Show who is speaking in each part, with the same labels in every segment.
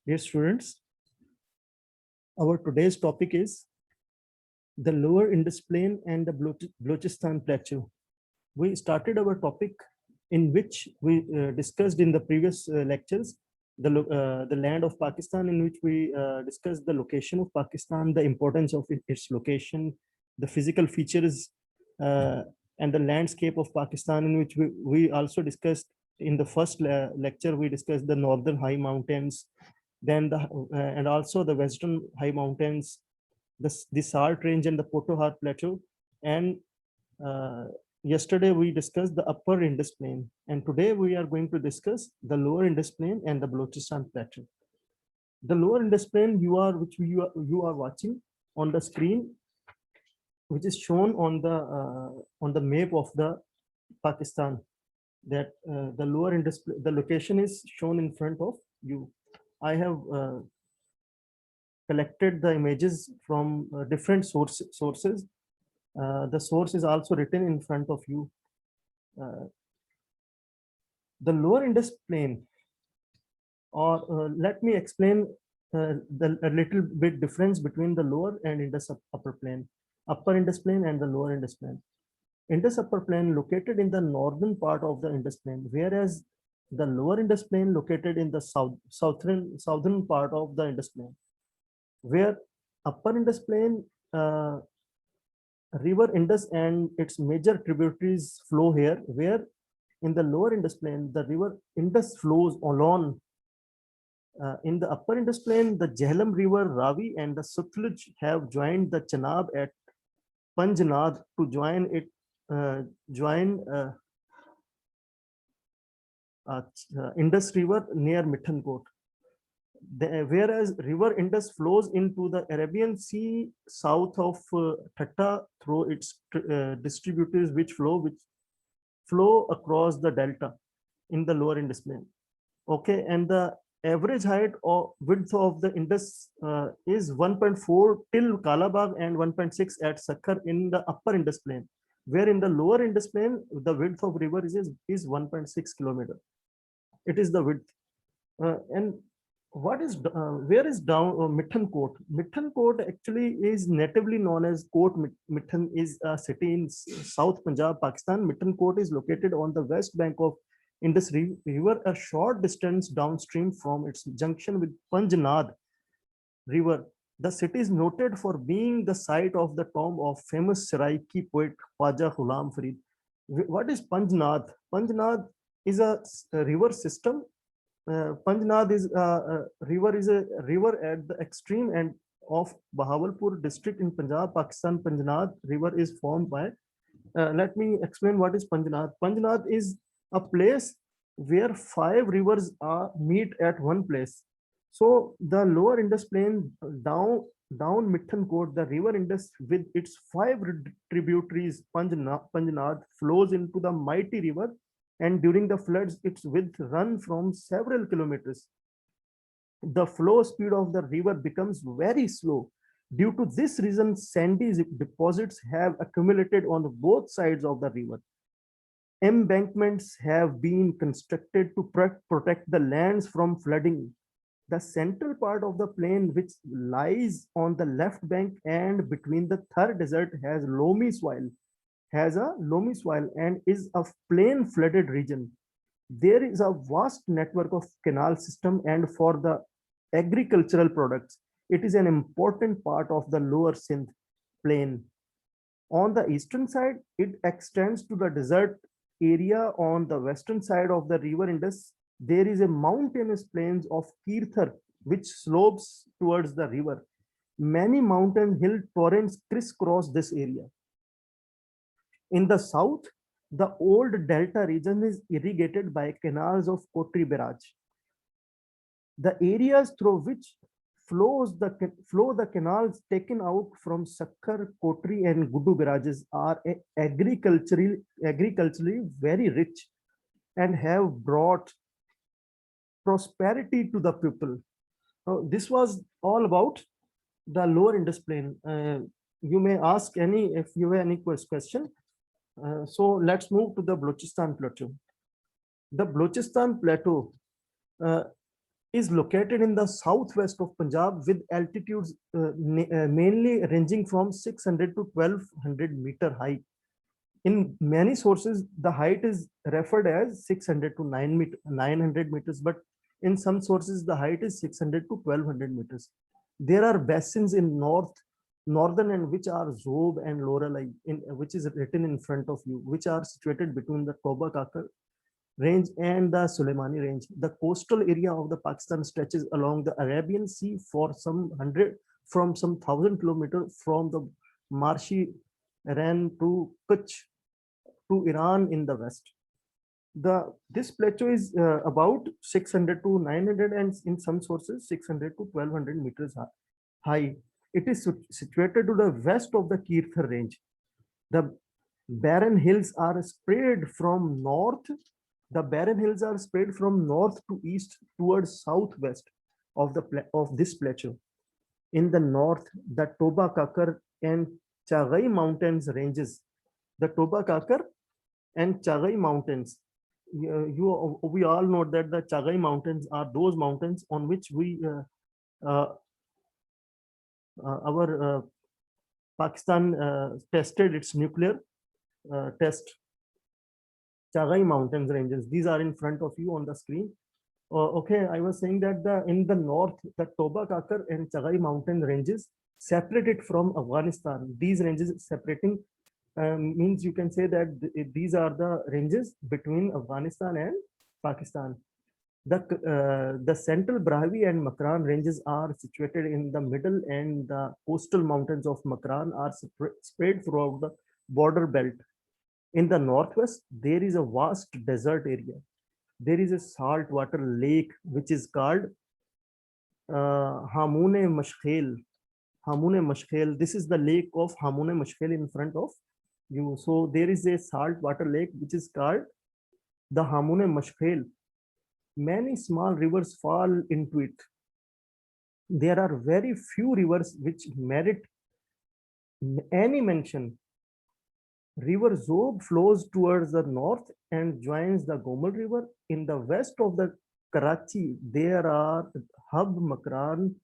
Speaker 1: Dear students, our today's topic is the lower Indus Plain and the Balochistan Plateau. We started our topic in which we discussed in the previous lectures the land of Pakistan, in which we discussed the location of Pakistan, the importance of its location, the physical features, and the landscape of Pakistan, in which we also discussed in the first lecture, we discussed the northern high mountains, then and also the western high mountains, the Salt Range and the Pothohar Plateau. And yesterday we discussed the upper Indus Plain, and today we are going to discuss the lower Indus Plain and the Balochistan Plateau. The lower Indus Plain you are watching on the screen, which is shown on the map of the Pakistan. That the lower Indus, the location is shown in front of you. I have collected the images from different sources. The source is also written in front of you. The lower Indus Plain, or let me explain a little bit difference between the lower and Indus upper plain, upper Indus Plain and the lower Indus Plain. Indus upper plain located in the northern part of the Indus Plain, whereas the lower Indus Plain located in the southern part of the Indus Plain, where upper Indus Plain, river Indus and its major tributaries flow here, where in the lower Indus Plain, the river Indus flows alone. In the upper Indus Plain, the Jhelum River, Ravi and the Sutlej have joined the Chenab at Panjnad to join Indus River near Mithankot. Whereas river Indus flows into the Arabian Sea south of Thatta through its distributaries which flow across the delta in the lower Indus Plain. Okay, and the average height or width of the Indus is 1.4 till Kalabagh and 1.6 at Sakhar in the upper Indus Plain, where in the lower Indus Plain the width of river is 1.6 kilometer. It is the width. And what is where is down Mithankot? Mithankot actually is natively known as Kot Mithan, is a city in South Punjab, Pakistan. Mithankot is located on the west bank of Indus River, a short distance downstream from its junction with Panjnad River. The city is noted for being the site of the tomb of famous Saraiki poet Khwaja Ghulam Farid. What is Panjnad? Panjnad is a river system. Panjnad is a river at the extreme end of Bahawalpur district in Punjab, Pakistan. Panjnad river is formed by. Let me explain what is Panjnad. Panjnad is a place where 5 rivers meet at one place. So the lower Indus Plain down Mithankot, the river Indus with its 5 tributaries, Panjnad flows into the mighty river, and during the floods its width run from several kilometers. The flow speed of the river becomes very slow. Due to this reason, sandy deposits have accumulated on both sides of the river. Embankments have been constructed to protect the lands from flooding. The central part of the plain, which lies on the left bank and between the Thar Desert, has a loamy soil and is a plain flooded region. There is a vast network of canal system, and for the agricultural products, it is an important part of the lower Sindh plain. On the eastern side, it extends to the desert area. On the western side of the river Indus, there is a mountainous plains of Kirthar, which slopes towards the river. Many mountain hill torrents crisscross this area. In the south, the old delta region is irrigated by canals of Kotri Barrage. The areas through which flow the canals taken out from Sakhar, Kotri and Gudu barrages are agriculturally very rich and have brought prosperity to the people. This was all about the lower Indus Plain. You may ask if you have any question. So let's move to the Balochistan Plateau. The Balochistan Plateau is located in the southwest of Punjab with altitudes mainly ranging from 600 to 1200 meter high. In many sources, the height is referred as 600 to 900 meters, but in some sources, the height is 600 to 1200 meters. There are basins in northern and which are Zob and Lorelei, which is written in front of you, which are situated between the Toba Kakar range and the Suleimani range. The coastal area of the Pakistan stretches along the Arabian Sea for some 1,000 kilometers from the marshy Iran to Kutch to Iran in the west. This plateau is about 600 to 900 and in some sources 600 to 1200 meters high. It is situated to the west of the Kirthar range. The barren hills are spread from north. The barren hills are spread from north to east towards southwest of this plateau. In the north, the Toba Kakar and Chagai mountains ranges. The Toba Kakar and Chagai mountains. We all know that the Chagai mountains are those mountains on which our Pakistan tested its nuclear test. Chagai mountains ranges. These are in front of you on the screen. Okay, I was saying that in the north, the Toba Kakar and Chagai mountain ranges separated from Afghanistan. These ranges separating means you can say that these are the ranges between Afghanistan and Pakistan. The central Brahui and Makran ranges are situated in the middle, and the coastal mountains of Makran are spread throughout the border belt. In the northwest, there is a vast desert area. There is a saltwater lake which is called Hamune Mashkhel. Hamune Mashkhel. This is the lake of Hamune Mashkhel in front of you. So there is a saltwater lake which is called the Hamune Mashkhel. Many small rivers fall into it. There are very few rivers which merit any mention. River Zob flows towards the north and joins the Gomal River. In the west of the Karachi, there are Hab, Makran,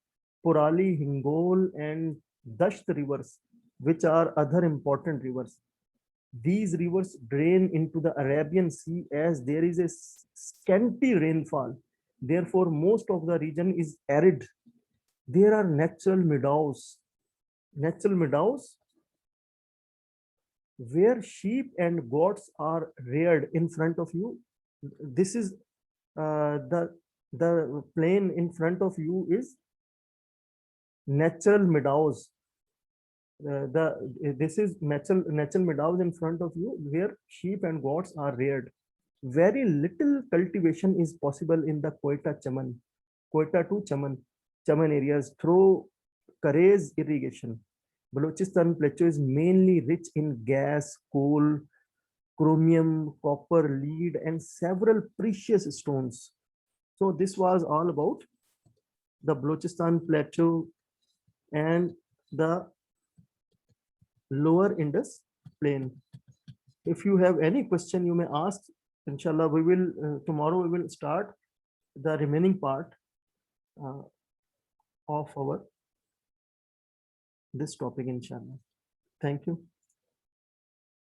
Speaker 1: Purali, Hingol, and Dasht rivers, which are other important rivers. These rivers drain into the Arabian Sea as there is a scanty rainfall. Therefore, most of the region is arid. There are natural meadows. Natural meadows where sheep and goats are reared in front of you. This is the plain in front of you is natural meadows. This is natural meadows in front of you where sheep and goats are reared. Very little cultivation is possible in the Quetta to Chaman areas through Karez irrigation. Balochistan plateau is mainly rich in gas, coal, chromium, copper, lead, and several precious stones. So this was all about the Balochistan plateau and the lower Indus plain. If you have any question, you may ask. Inshallah, we will tomorrow we will start the remaining part of our this topic, inshallah. Thank you.